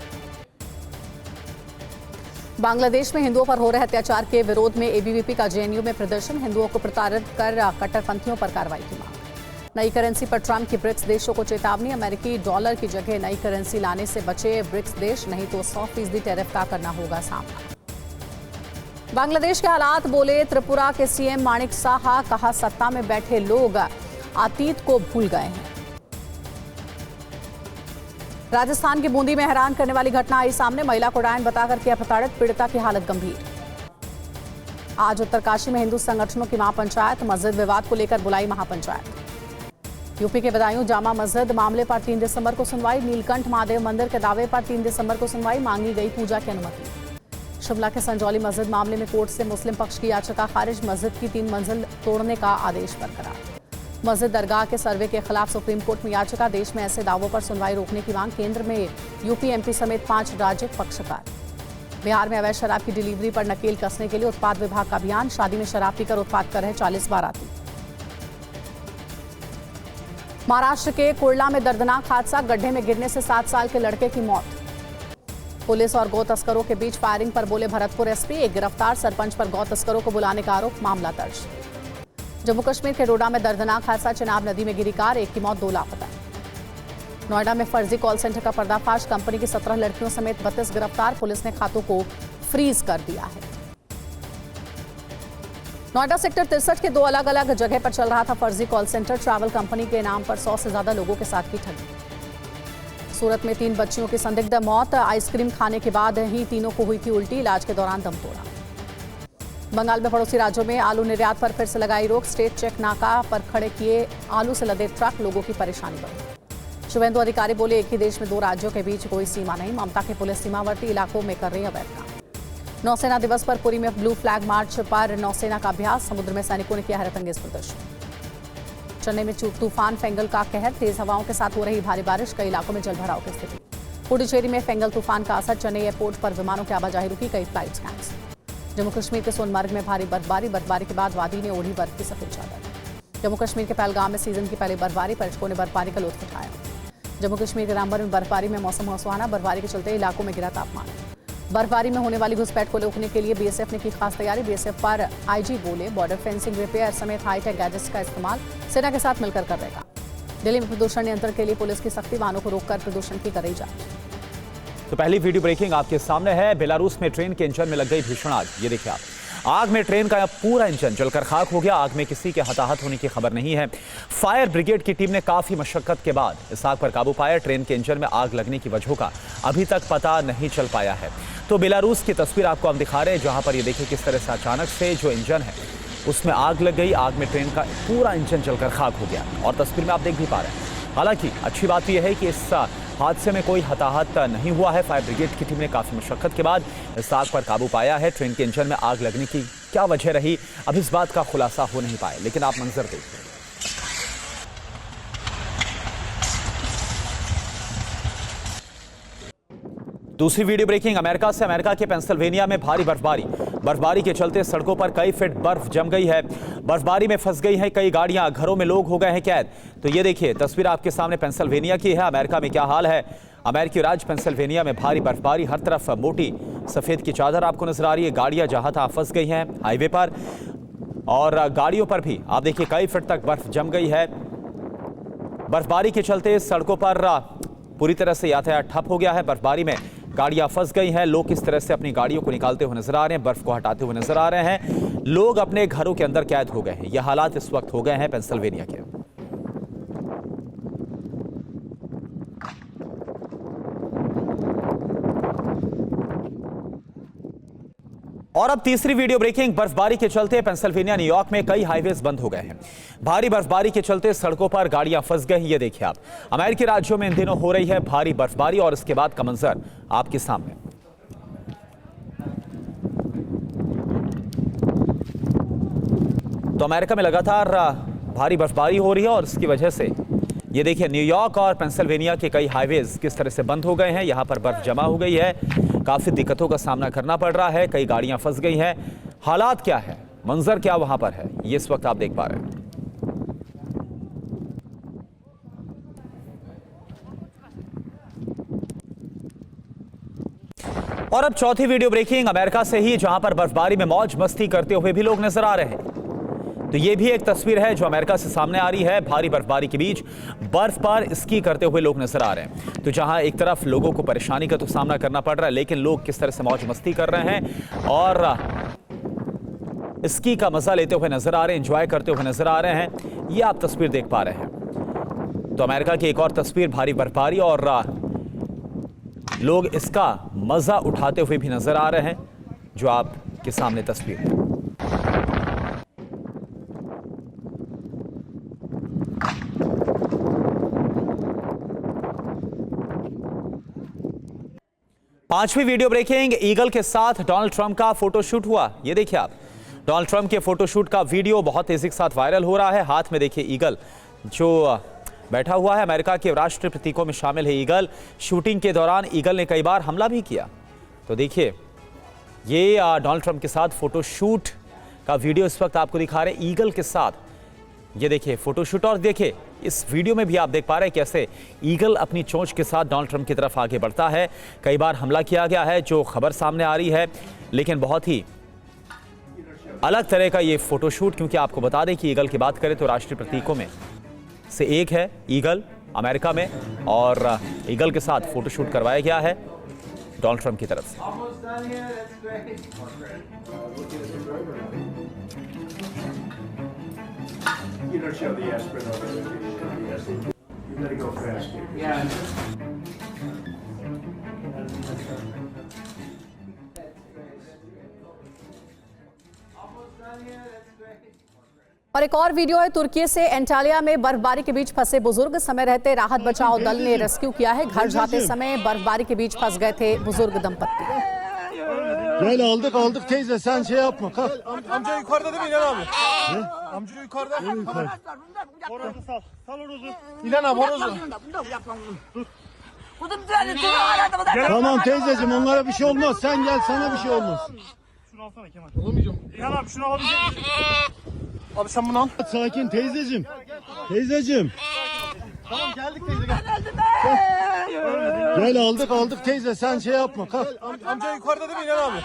बांग्लादेश में हिंदुओं पर हो रहे अत्याचार के विरोध में एबीवीपी का जेएनयू में प्रदर्शन, हिंदुओं को प्रताड़ित कर कट्टरपंथियों पर कार्रवाई की मांग। नई करेंसी पर ट्रंप की ब्रिक्स देशों को चेतावनी, अमेरिकी डॉलर की जगह नई करेंसी लाने से बचे ब्रिक्स देश, नहीं तो 100% टैरिफ का करना होगा सामना। बांग्लादेश के हालात, बोले त्रिपुरा के सीएम माणिक साहा, कहा सत्ता में बैठे लोग अतीत को भूल गए हैं। राजस्थान के बूंदी में हैरान करने वाली घटना आई सामने। महिला को डायन बताकर किया प्रताड़ित, पीड़िता की हालत गंभीर। आज उत्तरकाशी में हिंदू संगठनों की महापंचायत, मस्जिद विवाद को लेकर बुलाई महापंचायत। यूपी के बदायूं जामा मस्जिद मामले पर 3 दिसंबर को सुनवाई। नीलकंठ महादेव मंदिर के दावे पर 3 दिसंबर को सुनवाई, मांगी गई पूजा की अनुमति। शिमला के संजौली मस्जिद मामले में कोर्ट से मुस्लिम पक्ष की याचिका खारिज, मस्जिद की 3 मंजिल तोड़ने का आदेश बरकरार। मस्जिद दरगाह के सर्वे के खिलाफ सुप्रीम कोर्ट में याचिका, देश में ऐसे दावों पर सुनवाई रोकने की मांग। केंद्र में यूपी एमपी समेत 5 राज्य पक्षकार। बिहार में अवैध शराब की डिलीवरी पर नकेल कसने के लिए उत्पाद विभाग का अभियान। शादी में शराब पीकर उत्पाद कर रहे 40 बाराती। महाराष्ट्र के कुर्ला में दर्दनाक हादसा, गड्ढे में गिरने से 7 साल के लड़के की मौत। पुलिस और गौ तस्करों के बीच फायरिंग पर बोले भरतपुर एसपी, एक गिरफ्तार, सरपंच पर गौ तस्करों को बुलाने का आरोप, मामला दर्ज। जम्मू कश्मीर के डोडा में दर्दनाक हादसा, चिनाब नदी में गिरी कार, एक की मौत, 2 लापता। नोएडा में फर्जी कॉल सेंटर का पर्दाफाश, कंपनी की 17 लड़कियों समेत 32 गिरफ्तार, पुलिस ने खातों को फ्रीज कर दिया है। नोएडा सेक्टर 63 के 2 अलग अलग जगह पर चल रहा था फर्जी कॉल सेंटर, ट्रैवल कंपनी के नाम पर 100 से ज्यादा लोगों के साथ की ठगी। सूरत में 3 बच्चियों की संदिग्ध मौत, आइसक्रीम खाने के बाद ही तीनों को हुई थी उल्टी, इलाज के दौरान दम तोड़ा। बंगाल में पड़ोसी राज्यों में आलू निर्यात पर फिर से लगाई रोक, स्टेट चेक नाका पर खड़े किए आलू से लदे ट्रक, लोगों की परेशानी बढ़ी। शुभेंदु अधिकारी बोले, एक ही देश में 2 राज्यों के बीच कोई सीमा नहीं, ममता की पुलिस सीमावर्ती इलाकों में कर रही अवैध काम। नौसेना दिवस पर पुरी में ब्लू फ्लैग मार्च पर नौसेना का अभ्यास, समुद्र में सैनिकों ने किया हैरतअंगेज प्रदर्शन। चेन्नई में तूफान फेंगल का कहर, तेज हवाओं के साथ हो रही भारी बारिश, कई इलाकों में जलभराव की स्थिति। पुडुचेरी में फेंगल तूफान का असर, चेन्नई एयरपोर्ट पर विमानों की आवाजाही रुकी, कई फ्लाइट्स कैंसिल। जम्मू कश्मीर के सोनमर्ग में भारी बर्फबारी के बाद वादी ने ओढ़ी बर्फ की सफेद चादर। जम्मू कश्मीर के पहलगाम में सीजन की पहली बर्फबारी, पर्यटकों ने बर्फबारी का लुत्फ उठाया। जम्मू कश्मीर के रामबन में बर्फबारी में मौसम हुआ सुहाना, बर्फबारी के चलते इलाकों में गिरा तापमान। बर्फबारी में होने वाली घुसपैठ को रोकने के लिए बीएसएफ ने की खास तैयारी, बीएसएफ पर आईजी बोले, बॉर्डर फेंसिंग, रिपेयर समेत हाईटेक गैजेट्स का इस्तेमाल सेना के साथ मिलकर कर रहेगा। दिल्ली में प्रदूषण नियंत्रण के लिए पुलिस की सख्ती, वाहनों को रोककर प्रदूषण की करेगी जांच। तो पहली वीडियो ब्रेकिंग आपके सामने है। बेलारूस में ट्रेन के इंजन में लग गई भीषण आग, ये देखिए आप। आग में ट्रेन का पूरा इंजन जलकर खाक हो गया। आग में किसी के हताहत होने की खबर नहीं है। फायर ब्रिगेड की टीम ने काफी मशक्कत के बाद इस आग पर काबू पाया। ट्रेन के इंजन में आग लगने की वजहों का अभी तक पता नहीं चल पाया है। तो बेलारूस की तस्वीर आपको हम दिखा रहे हैं, जहां पर ये देखिए किस तरह से अचानक से जो इंजन है उसमें आग लग गई। आग में ट्रेन का पूरा इंजन जलकर खाक हो गया और तस्वीर में आप देख भी पा रहे हैं। हालांकि अच्छी बात यह है कि इस हादसे में कोई हताहत नहीं हुआ है। फायर ब्रिगेड की टीम ने काफी मशक्कत के बाद इस आग पर काबू पाया है। ट्रेन के इंजन में आग लगने की क्या वजह रही, अभी इस बात का खुलासा हो नहीं पाए, लेकिन आप मंजर देखिए। दूसरी वीडियो ब्रेकिंग अमेरिका से। अमेरिका के पेंसिल्वेनिया में भारी बर्फबारी के चलते सड़कों पर कई फीट बर्फ जम गई है। बर्फबारी में फंस गई हैं कई गाड़ियां, घरों में लोग हो गए हैं कैद। तो ये देखिए तस्वीर आपके सामने पेंसिल्वेनिया की है। अमेरिका में क्या हाल है। अमेरिकी राज्य पेंसिल्वेनिया में भारी बर्फबारी, हर तरफ मोटी सफेद की चादर आपको नजर आ रही है। गाड़ियां जहां तहां फंस गई हैं हाईवे पर, और गाड़ियों पर भी आप देखिए कई फीट तक बर्फ जम गई है। बर्फबारी के चलते सड़कों पर पूरी तरह से यातायात ठप हो गया है। बर्फबारी में गाड़ियां फंस गई हैं। लोग किस तरह से अपनी गाड़ियों को निकालते हुए नजर आ रहे हैं, बर्फ को हटाते हुए नजर आ रहे हैं। लोग अपने घरों के अंदर कैद हो गए हैं। यह हालात इस वक्त हो गए हैं पेंसिल्वेनिया के। और अब तीसरी वीडियो ब्रेकिंग। बर्फबारी के चलते पेंसिल्वेनिया न्यूयॉर्क में कई हाईवेज बंद हो गए हैं। भारी बर्फबारी के चलते सड़कों पर गाड़ियां फंस गई। ये देखिए आप, अमेरिकी राज्यों में इन दिनों हो रही है भारी बर्फबारी और इसके बाद का मंजर आपके सामने। तो अमेरिका में लगातार भारी बर्फबारी हो रही है और इसकी वजह से ये देखिए न्यूयॉर्क और पेंसिल्वेनिया के कई हाईवेज किस तरह से बंद हो गए हैं। यहां पर बर्फ जमा हो गई है, काफी दिक्कतों का सामना करना पड़ रहा है, कई गाड़ियां फंस गई हैं। हालात क्या है, मंजर क्या वहां पर है, ये इस वक्त आप देख पा रहे हैं। और अब चौथी वीडियो ब्रेकिंग अमेरिका से ही, जहां पर बर्फबारी में मौज मस्ती करते हुए भी लोग नजर आ रहे हैं। तो ये भी एक तस्वीर है जो अमेरिका से सामने आ रही है। भारी बर्फबारी के बीच बर्फ पर स्की करते हुए लोग नजर आ रहे हैं। तो जहां एक तरफ लोगों को परेशानी का तो सामना करना पड़ रहा है, लेकिन लोग किस तरह से मौज मस्ती कर रहे हैं और स्की का मजा लेते हुए नजर आ रहे हैं, एंजॉय करते हुए नजर आ रहे हैं, ये आप तस्वीर देख पा रहे हैं। तो अमेरिका की एक और तस्वीर, भारी बर्फबारी और लोग इसका मजा उठाते हुए भी नजर आ रहे हैं, जो आपके सामने तस्वीर है। पांचवी वीडियो ब्रेकिंग, ईगल के साथ डोनाल्ड ट्रंप का फोटोशूट हुआ। ये देखिए आप, डोनाल्ड ट्रंप के फोटोशूट का वीडियो बहुत तेजी के साथ वायरल हो रहा है। हाथ में देखिए ईगल जो बैठा हुआ है। अमेरिका के राष्ट्रीय प्रतीकों में शामिल है ईगल। शूटिंग के दौरान ईगल ने कई बार हमला भी किया। तो देखिए ये डोनाल्ड ट्रंप के साथ फोटोशूट का वीडियो इस वक्त आपको दिखा रहे ईगल के साथ। ये देखिए फोटोशूट, और देखिए इस वीडियो में भी आप देख पा रहे हैं कैसे ईगल अपनी चोंच के साथ डोनाल्ड ट्रंप की तरफ आगे बढ़ता है। कई बार हमला किया गया है, जो खबर सामने आ रही है, लेकिन बहुत ही अलग तरह का ये फोटोशूट, क्योंकि आपको बता दें कि ईगल की बात करें तो राष्ट्रीय प्रतीकों में से एक है ईगल अमेरिका में, और ईगल के साथ फोटोशूट करवाया गया है डोनाल्ड ट्रंप की तरफ से। You don't show the aspirin over there. You gotta go fast. Yeah. और एक और वीडियो है तुर्की से। एंटालिया में बर्फबारी के बीच फंसे बुजुर्ग, समय रहते राहत बचाव दल ने रेस्क्यू किया है। घर जाते समय बर्फबारी के बीच फंस गए थे बुजुर्ग दंपत्ति। Gel aldık teyze, sen şey yapma, kalk. Amca yukarıda değil mi İlhan abi? Amca yukarıda. Horozu sal. Sal horozu. İlhan abi horozu. Tamam teyzeciğim, onlara bir şey olmaz. Sen gel, sana bir şey olmaz. Şunu alsana Kemal. Olamayacağım. İlhan abi şunu alabilecek misin? Abi sen bunu al. Sakin teyzeciğim. Teyzeciğim. Tamam geldik teyze gel. Gel aldık teyze, sen şey yapma, kalk. Amca yukarıda değil mi İlhan abi?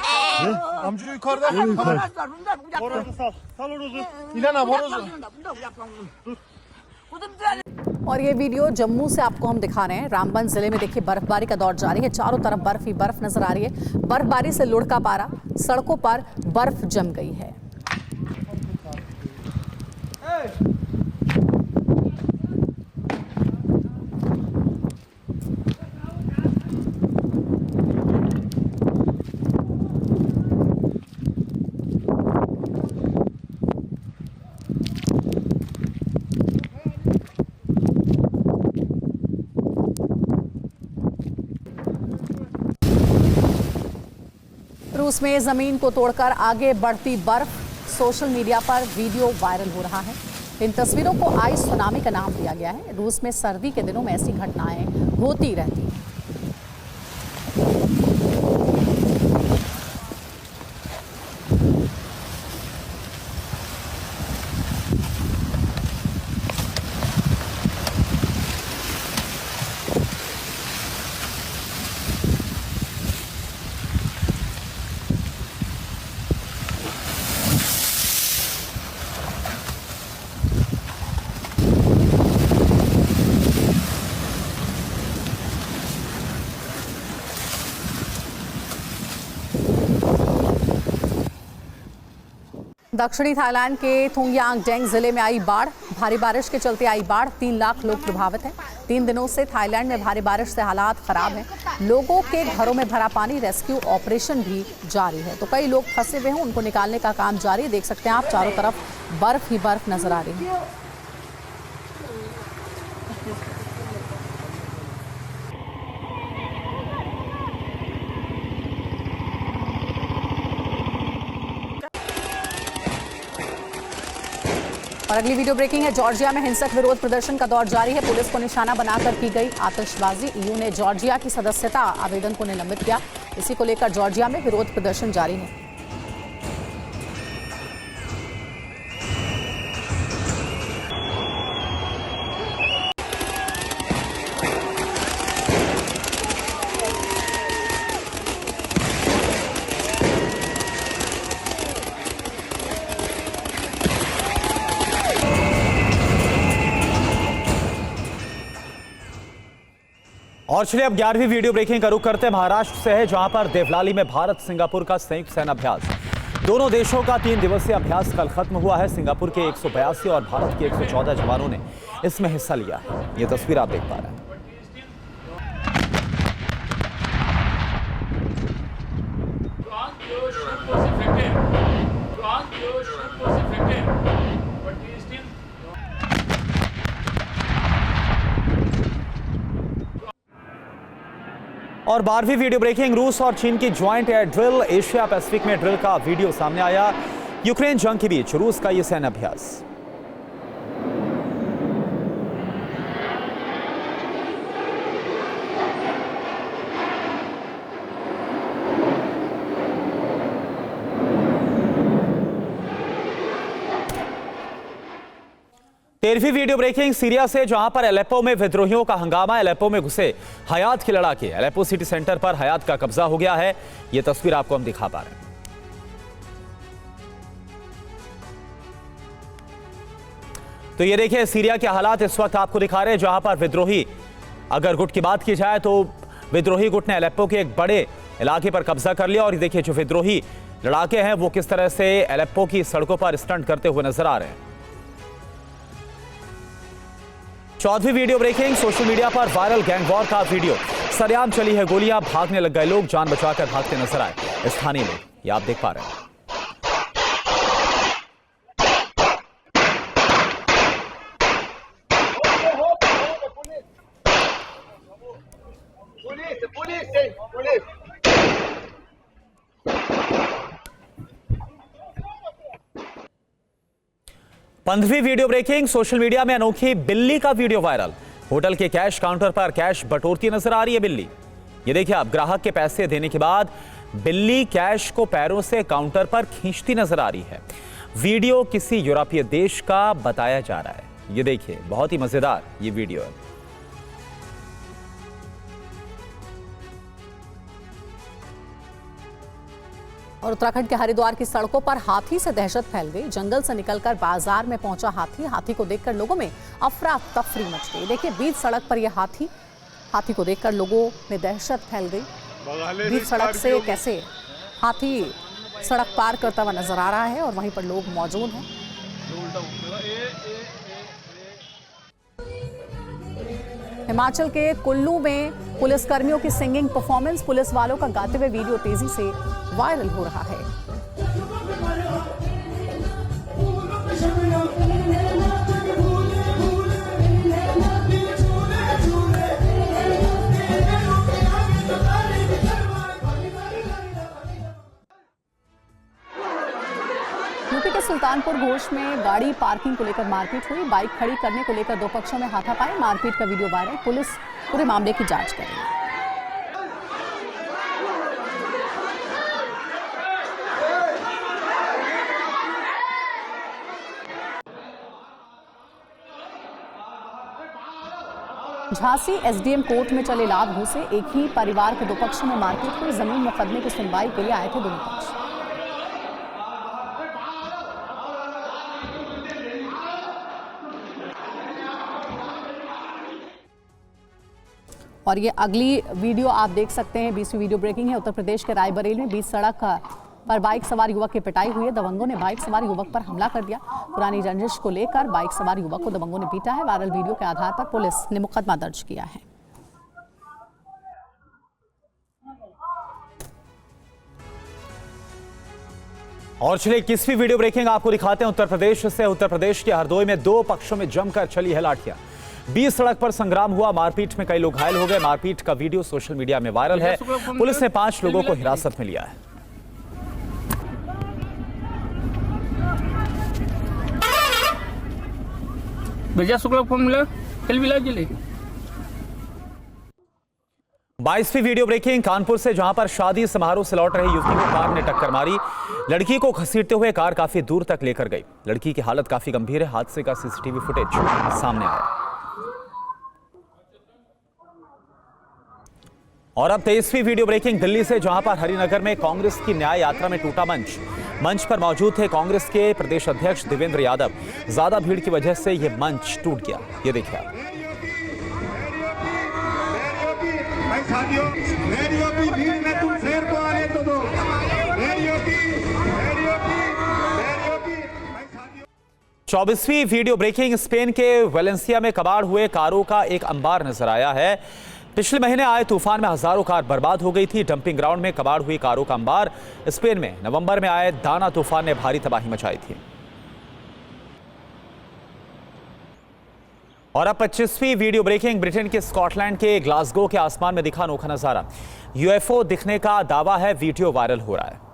Amca yukarıda. Horozu sal. Sal horozu. İlhan abi horozu. और ये वीडियो जम्मू से आपको हम दिखा रहे हैं। रामबन जिले में देखिए बर्फबारी का दौर जारी है। चारों तरफ बर्फ ही बर्फ नजर आ रही है। बर्फबारी से लुढ़का पारा, सड़कों पर बर्फ जम गई है। रूस में जमीन को तोड़कर आगे बढ़ती बर्फ, सोशल मीडिया पर वीडियो वायरल हो रहा है। इन तस्वीरों को आइस सुनामी का नाम दिया गया है। रूस में सर्दी के दिनों में ऐसी घटनाएं होती रहती हैं। दक्षिणी थाईलैंड के थुंगयांगडेंग जिले में आई बाढ़। भारी बारिश के चलते आई बाढ़, 3 लाख लोग प्रभावित हैं। 3 दिनों से थाईलैंड में भारी बारिश से हालात खराब हैं। लोगों के घरों में भरा पानी, रेस्क्यू ऑपरेशन भी जारी है। तो कई लोग फंसे हुए हैं, उनको निकालने का काम जारी है। देख सकते हैं आप, चारों तरफ बर्फ ही बर्फ नजर आ रही है। और अगली वीडियो ब्रेकिंग है। जॉर्जिया में हिंसक विरोध प्रदर्शन का दौर जारी है। पुलिस को निशाना बनाकर की गई आतिशबाजी। ईयू ने जॉर्जिया की सदस्यता आवेदन को निलंबित किया। इसी को लेकर जॉर्जिया में विरोध प्रदर्शन जारी है। और चलिए अब 11वीं वीडियो ब्रेकिंग का रुख करते हैं महाराष्ट्र से है, जहां पर देवलाली में भारत सिंगापुर का संयुक्त सेना अभ्यास। दोनों देशों का 3 दिवसीय अभ्यास कल खत्म हुआ है। सिंगापुर के 182 और भारत के 114 जवानों ने इसमें हिस्सा लिया है। ये तस्वीर आप देख पा रहे हैं। और 12वीं वीडियो ब्रेकिंग, रूस और चीन की joint air drill. Asia Pacific में ड्रिल का वीडियो सामने आया। यूक्रेन जंग के बीच रूस का यह सैन्य अभ्यास। तेरहवीं वीडियो ब्रेकिंग सीरिया से, जहां पर अलेप्पो में विद्रोहियों का हंगामा। अलेप्पो में घुसे हयात के लड़ाके। अलेप्पो सिटी सेंटर पर हयात का कब्जा हो गया है। यह तस्वीर आपको हम दिखा पा रहे हैं। तो ये देखिए सीरिया के हालात इस वक्त आपको दिखा रहे हैं, जहां पर विद्रोही, अगर गुट की बात की जाए तो विद्रोही गुट ने अलेप्पो के एक बड़े इलाके पर कब्जा कर लिया। और ये देखिए जो विद्रोही लड़ाके हैं वो किस तरह से अलेप्पो की सड़कों पर स्टंट करते हुए नजर आ रहे हैं। 14वीं वीडियो ब्रेकिंग, सोशल मीडिया पर वायरल गैंग वॉर का वीडियो। सरेआम चली है गोलियां, भागने लग गए लोग, जान बचाकर भागते नजर आए स्थानीय लोग। ये आप देख पा रहे हैं। पुलिस 15वीं वीडियो ब्रेकिंग, सोशल मीडिया में अनोखी बिल्ली का वीडियो वायरल। होटल के कैश काउंटर पर कैश बटोरती नजर आ रही है बिल्ली। ये देखिए आप, ग्राहक के पैसे देने के बाद बिल्ली कैश को पैरों से काउंटर पर खींचती नजर आ रही है। वीडियो किसी यूरोपीय देश का बताया जा रहा है। ये देखिए बहुत ही मजेदार ये वीडियो है। और उत्तराखंड के हरिद्वार की सड़कों पर हाथी से दहशत फैल गई। जंगल से निकलकर बाजार में पहुंचा हाथी को देखकर लोगों में अफरा तफरी मच गई। देखिए बीच सड़क पर यह हाथी को देखकर लोगों में दहशत फैल गई। बीच सड़क से कैसे हाथी सड़क पार करता हुआ नजर आ रहा है और वहीं पर लोग मौजूद हैं। हिमाचल के कुल्लू में पुलिसकर्मियों की सिंगिंग परफॉर्मेंस, पुलिस वालों का गाते हुए वीडियो तेजी से वायरल हो रहा है। यूपी के सुल्तानपुर घोष में गाड़ी पार्किंग को लेकर मारपीट हुई। बाइक खड़ी करने को लेकर दो पक्षों में हाथापाई। मारपीट का वीडियो वायरल। पुलिस पूरे मामले की जांच कर रही है। झांसी एसडीएम कोर्ट में चले लाभ घूसे। एक ही परिवार के दो पक्षों में मारपीट हुई। जमीन मुकदमे की सुनवाई के लिए आए थे दोनों पक्ष। और ये अगली वीडियो आप देख सकते हैं, 20वीं वीडियो ब्रेकिंग है। उत्तर प्रदेश के रायबरेली में बीच सड़क पर बाइक सवार युवक की पिटाई हुई है। दबंगों ने बाइक सवार युवक पर हमला कर दिया। पुरानी रंजिश को लेकर बाइक सवार युवक को दबंगों ने पीटा है। वायरल वीडियो के आधार पर पुलिस ने मुकदमा दर्ज किया है। और चलिए 21वीं वीडियो ब्रेकिंग आपको दिखाते हैं उत्तर प्रदेश से। उत्तर प्रदेश के हरदोई में दो पक्षों में जमकर चली है लाठियां। बीच सड़क पर संग्राम हुआ। मारपीट में कई लोग घायल हो गए। मारपीट का वीडियो सोशल मीडिया में वायरल है। पुलिस ने 5 लोगों को हिरासत में लिया है। विजय शुक्ला को मिला कल मिला जिले। 22वीं वीडियो ब्रेकिंग कानपुर से, जहां पर शादी समारोह से लौट रही युवती को कार ने टक्कर मारी। लड़की को घसीटते हुए कार काफी दूर तक लेकर गई। लड़की की हालत काफी गंभीर है। हादसे का सीसीटीवी फुटेज सामने आया। और अब 23वीं वीडियो ब्रेकिंग दिल्ली से, जहां पर हरिनगर में कांग्रेस की न्याय यात्रा में टूटा मंच। मंच पर मौजूद थे कांग्रेस के प्रदेश अध्यक्ष देवेंद्र यादव। ज्यादा भीड़ की वजह से यह मंच टूट गया। ये देखिए आप। चौबीसवीं वीडियो ब्रेकिंग, स्पेन के वेलेंसिया में कबाड़ हुए कारों का एक अंबार नजर आया है। पिछले महीने आए तूफान में हजारों कार बर्बाद हो गई थी। डंपिंग ग्राउंड में कबाड़ हुई कारों का अंबार। स्पेन में नवंबर में आए दाना तूफान ने भारी तबाही मचाई थी। और अब 25वीं वीडियो ब्रेकिंग। ब्रिटेन के स्कॉटलैंड के ग्लासगो के आसमान में दिखा अनोखा नजारा। यूएफओ दिखने का दावा है, वीडियो वायरल हो रहा है।